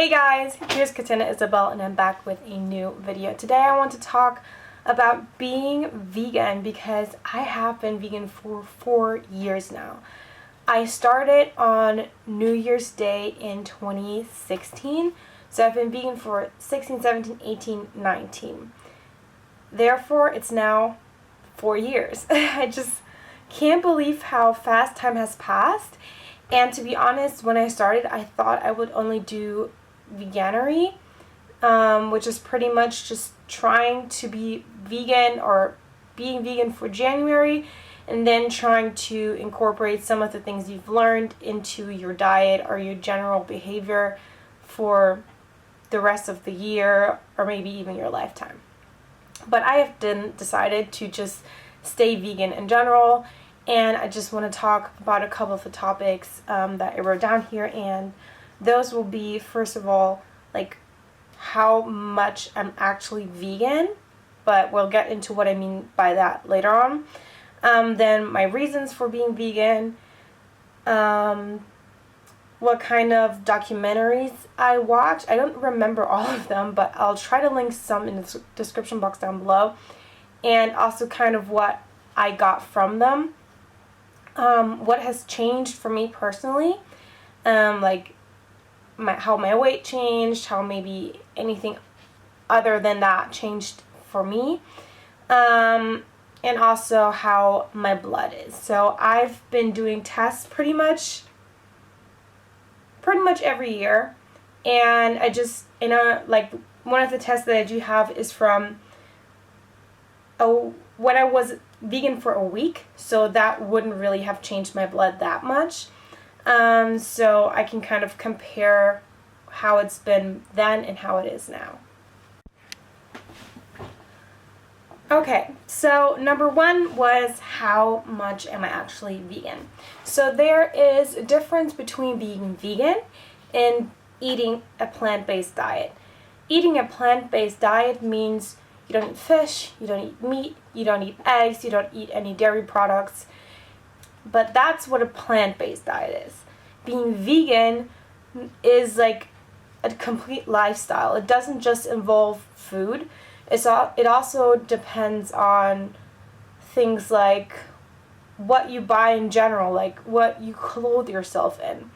Hey guys, here's Katina Isabel and I'm back with a new video. Today I want to talk about being vegan because I have been vegan for 4 years now. I started on New Year's Day in 2016, so I've been vegan for 16, 17, 18, 19. Therefore, it's now 4 years. I just can't believe how fast time has passed. And to be honest, when I started, I thought I would only do veganery, which is pretty much just trying to be vegan or being vegan for January and then trying to incorporate some of the things you've learned into your diet or your general behavior for the rest of the year or maybe even your lifetime. But I have decided to just stay vegan in general, and I just want to talk about a couple of the topics that I wrote down here, and those will be, first of all, like how much I'm actually vegan, but we'll get into what I mean by that later on. Then my reasons for being vegan, what kind of documentaries I watch. I don't remember all of them, but I'll try to link some in the description box down below, and also kind of what I got from them. What has changed for me personally, like how my weight changed, how maybe anything other than that changed for me, and also how my blood is. So I've been doing tests pretty much every year, and I just, like one of the tests that I do have is from when I was vegan for a week, so that wouldn't really have changed my blood that much. So I can kind of compare how it's been then and how it is now. Okay, so number one was how much am I actually vegan? So there is a difference between being vegan and eating a plant-based diet. Eating a plant-based diet means you don't eat fish, you don't eat meat, you don't eat eggs, you don't eat any dairy products. But that's what a plant-based diet is. Being vegan is like a complete lifestyle. It doesn't just involve food. It also depends on things like what you buy in general, like what you clothe yourself in.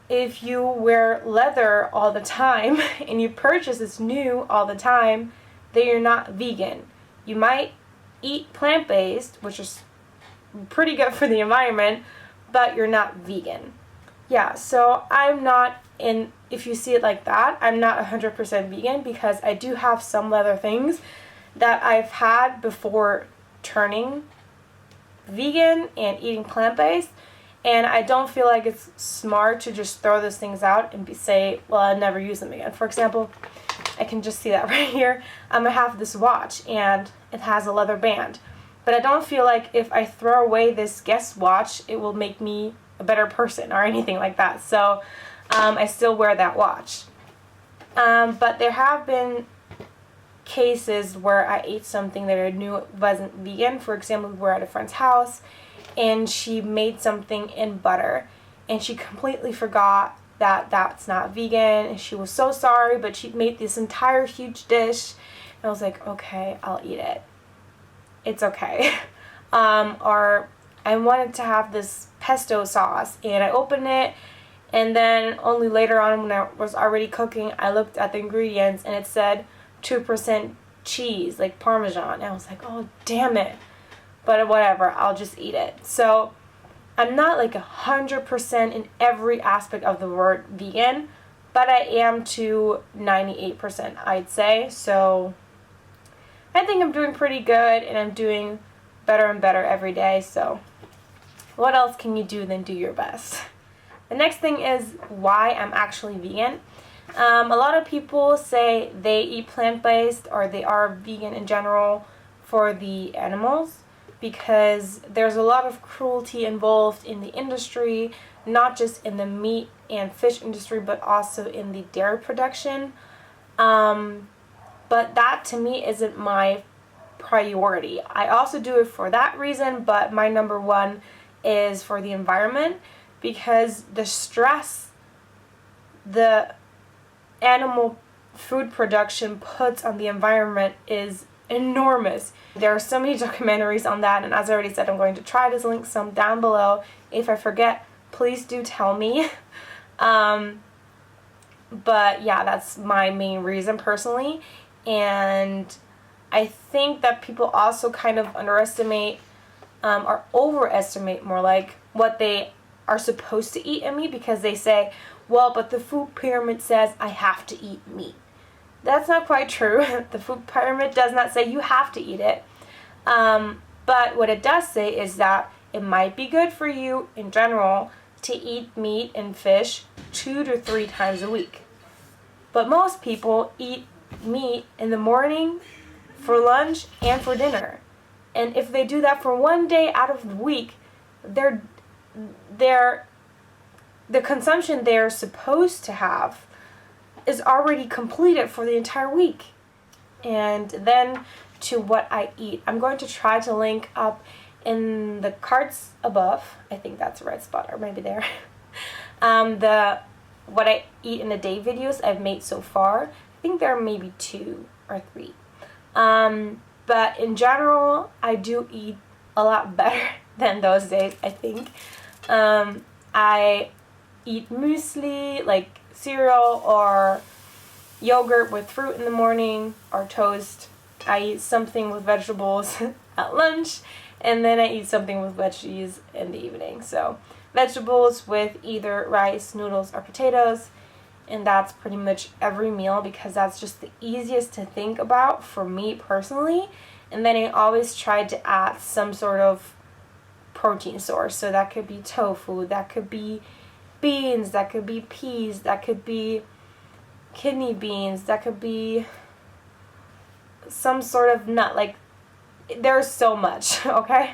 If you wear leather all the time and you purchase this new all the time, then you're not vegan. You might eat plant-based, which is pretty good for the environment, but you're not vegan. Yeah, so if you see it like that, I'm not 100% vegan because I do have some leather things that I've had before turning vegan and eating plant-based, and I don't feel like it's smart to just throw those things out and say, well, I'll never use them again. For example, I can just see that right here. I have this watch and it has a leather band. But I don't feel like if I throw away this Guess watch, it will make me a better person or anything like that. So I still wear that watch. But there have been cases where I ate something that I knew wasn't vegan. For example, we were at a friend's house and she made something in butter and she completely forgot that that's not vegan, and she was so sorry, but she made this entire huge dish and I was like, okay, I'll eat it. It's okay. Or I wanted to have this pesto sauce and I opened it, and then only later on when I was already cooking, I looked at the ingredients and it said 2% cheese, like Parmesan, and I was like, oh damn it. But whatever, I'll just eat it. So I'm not like 100% in every aspect of the word vegan, but I am to 98%, I'd say. So I think I'm doing pretty good, and I'm doing better and better every day. So what else can you do than do your best? The next thing is why I'm actually vegan. A lot of people say they eat plant-based or they are vegan in general for the animals, because there's a lot of cruelty involved in the industry, not just in the meat and fish industry, but also in the dairy production. But that to me isn't my priority. I also do it for that reason, but my number one is for the environment, because the stress, the animal food production puts on the environment is enormous. There are so many documentaries on that, and as I already said, I'm going to try to link some down below. If I forget, please do tell me. But yeah, that's my main reason personally. And I think that people also kind of underestimate or overestimate more like what they are supposed to eat in meat, because they say, well, but the food pyramid says I have to eat meat. That's not quite true. The food pyramid does not say you have to eat it. But what it does say is that it might be good for you in general to eat meat and fish 2 to 3 times a week. But most people eat meat in the morning, for lunch, and for dinner. And if they do that for one day out of the week, the consumption they're supposed to have is already completed for the entire week. And then to what I eat. I'm going to try to link up in the cards above. I think that's the right spot, or maybe there. What I eat in a day videos I've made so far. I think there are maybe 2 or 3. But in general, I do eat a lot better than those days, I think. I eat muesli, like cereal or yogurt with fruit in the morning, or toast. I eat something with vegetables at lunch, and then I eat something with veggies in the evening. So vegetables with either rice, noodles, or potatoes. And that's pretty much every meal, because that's just the easiest to think about for me personally. And then I always try to add some sort of protein source. So that could be tofu, that could be beans, that could be peas, that could be kidney beans, that could be some sort of nut. Like, there's so much, okay?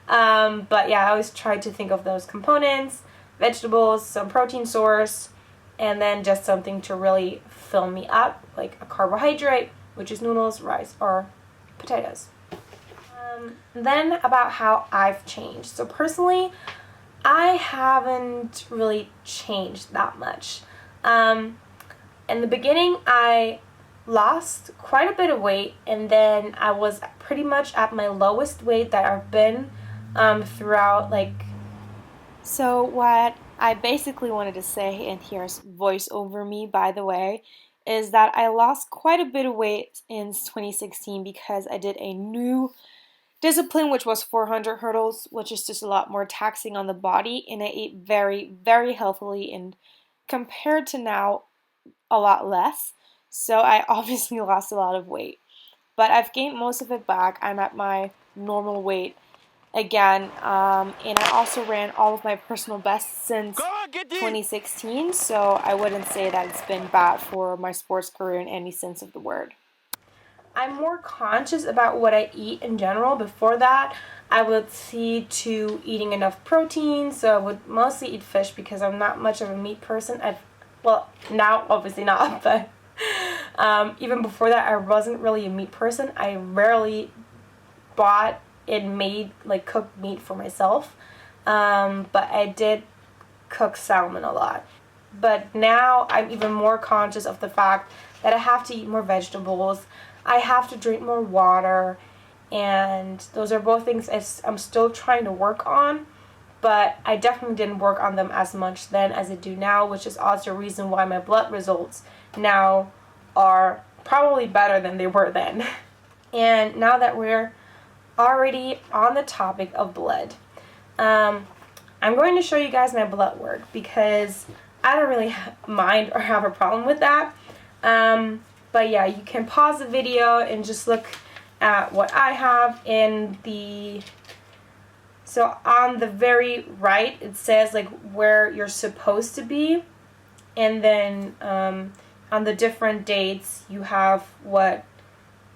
But yeah, I always try to think of those components, vegetables, some protein source, and then just something to really fill me up, like a carbohydrate, which is noodles, rice, or potatoes. Then about how I've changed. So personally, I haven't really changed that much. In the beginning, I lost quite a bit of weight, and then I was pretty much at my lowest weight that I've been throughout, like... So what I basically wanted to say, and here's voice over me by the way, is that I lost quite a bit of weight in 2016 because I did a new discipline, which was 400 hurdles, which is just a lot more taxing on the body, and I ate very, very healthily, and compared to now, a lot less. So I obviously lost a lot of weight, but I've gained most of it back. I'm at my normal weight again, and I also ran all of my personal bests since 2016, so I wouldn't say that it's been bad for my sports career in any sense of the word. I'm more conscious about what I eat in general. Before that, I would see to eating enough protein, so I would mostly eat fish because I'm not much of a meat person. Well, now obviously not, but even before that, I wasn't really a meat person. I rarely bought and made, like, cooked meat for myself, but I did cook salmon a lot. But now I'm even more conscious of the fact that I have to eat more vegetables, I have to drink more water, and those are both things I'm still trying to work on, but I definitely didn't work on them as much then as I do now, which is also a reason why my blood results now are probably better than they were then. And now that we're already on the topic of blood, I'm going to show you guys my blood work because I don't really mind or have a problem with that. But yeah, you can pause the video and just look at what I have in the... So on the very right, it says like where you're supposed to be, and then on the different dates, you have what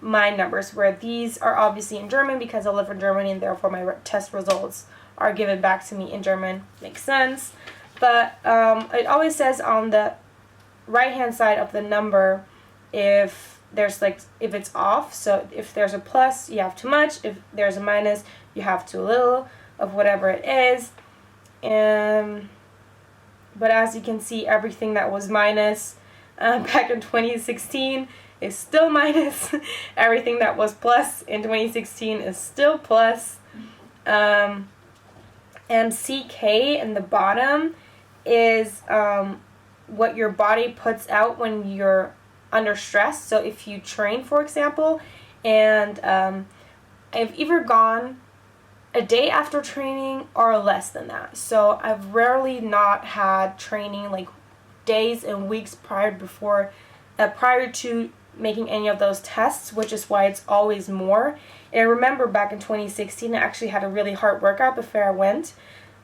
my numbers, where these are obviously in German because I live in Germany and therefore my test results are given back to me in German. Makes sense. But it always says on the right hand side of the number if it's off. So if there's a plus, you have too much. If there's a minus, you have too little of whatever it is. But as you can see, everything that was minus back in 2016 is still minus. Everything that was plus in 2016 is still plus. MCK in the bottom is what your body puts out when you're under stress. So if you train, for example, and I've either gone a day after training or less than that. So I've rarely not had training like days and weeks prior to making any of those tests, which is why it's always more. And I remember back in 2016, I actually had a really hard workout before I went,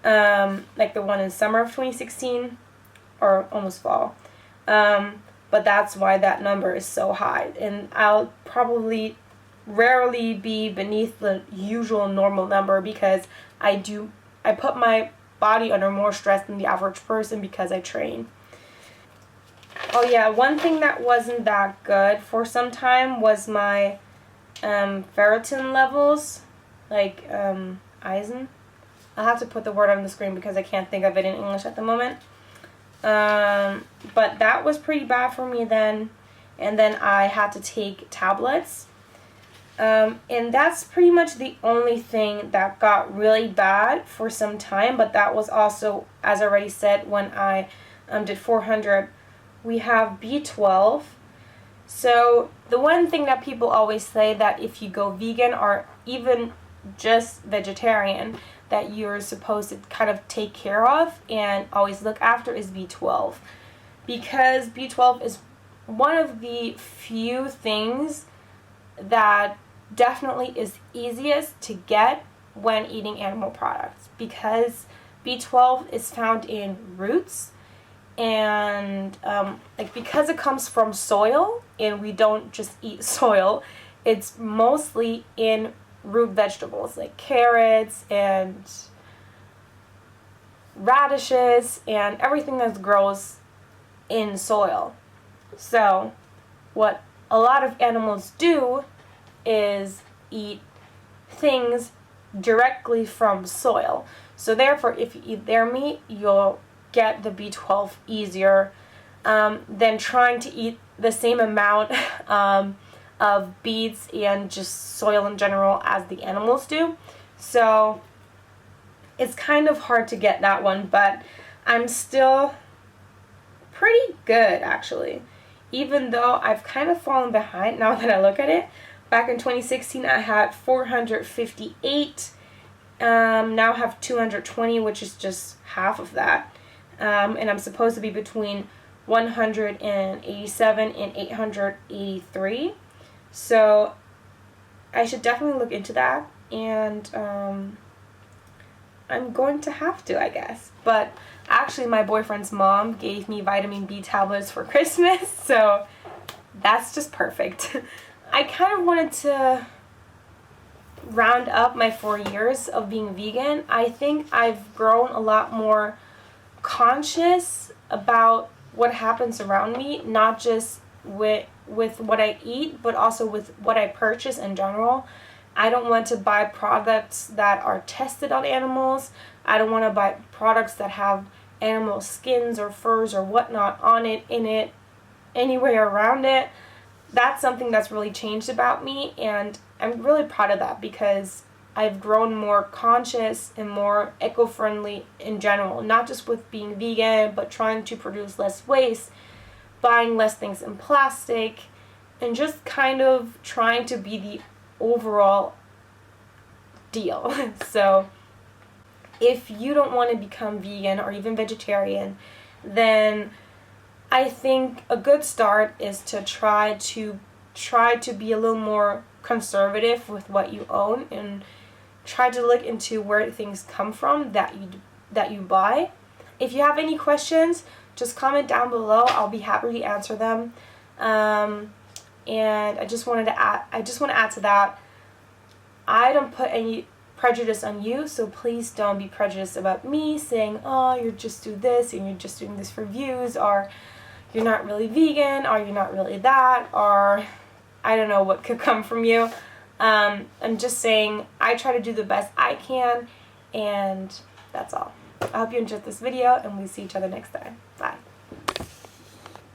like the one in summer of 2016, or almost fall. But that's why that number is so high. And I'll probably rarely be beneath the usual normal number because I put my body under more stress than the average person because I train. Oh yeah, one thing that wasn't that good for some time was my ferritin levels, like eisen. I'll have to put the word on the screen because I can't think of it in English at the moment. But that was pretty bad for me then, and then I had to take tablets. And that's pretty much the only thing that got really bad for some time, but that was also, as I already said, when I did 400. We have B12. So the one thing that people always say that if you go vegan or even just vegetarian that you're supposed to kind of take care of and always look after is B12. Because B12 is one of the few things that definitely is easiest to get when eating animal products, because B12 is found in roots, and like because it comes from soil and we don't just eat soil, it's mostly in root vegetables like carrots and radishes and everything that grows in soil. So what a lot of animals do is eat things directly from soil. So therefore, if you eat their meat, you'll get the B12 easier than trying to eat the same amount of beets and just soil in general as the animals do. So it's kind of hard to get that one, but I'm still pretty good actually, even though I've kind of fallen behind now that I look at it. Back in 2016 I had 458, now I have 220, which is just half of that. And I'm supposed to be between 187 and 883. So I should definitely look into that, and I'm going to have to, I guess. But actually my boyfriend's mom gave me vitamin B tablets for Christmas, so that's just perfect. I kind of wanted to round up my 4 years of being vegan. I think I've grown a lot more conscious about what happens around me, not just with what I eat, but also with what I purchase in general. I don't want to buy products that are tested on animals. I don't want to buy products that have animal skins or furs or whatnot on it, in it, anywhere around it. That's something that's really changed about me, and I'm really proud of that because I've grown more conscious and more eco-friendly in general, not just with being vegan, but trying to produce less waste, buying less things in plastic, and just kind of trying to be the overall deal. So if you don't want to become vegan or even vegetarian, then I think a good start is to try to be a little more conservative with what you own and try to look into where things come from that you buy. If you have any questions, just comment down below. I'll be happy to answer them. And I just want to add to that, I don't put any prejudice on you, so please don't be prejudiced about me saying, oh, you're just doing this and you're just doing this for views, or you're not really vegan, or you're not really that, or I don't know what could come from you. I'm just saying I try to do the best I can, and that's all. I hope you enjoyed this video, and we'll see each other next time. Bye.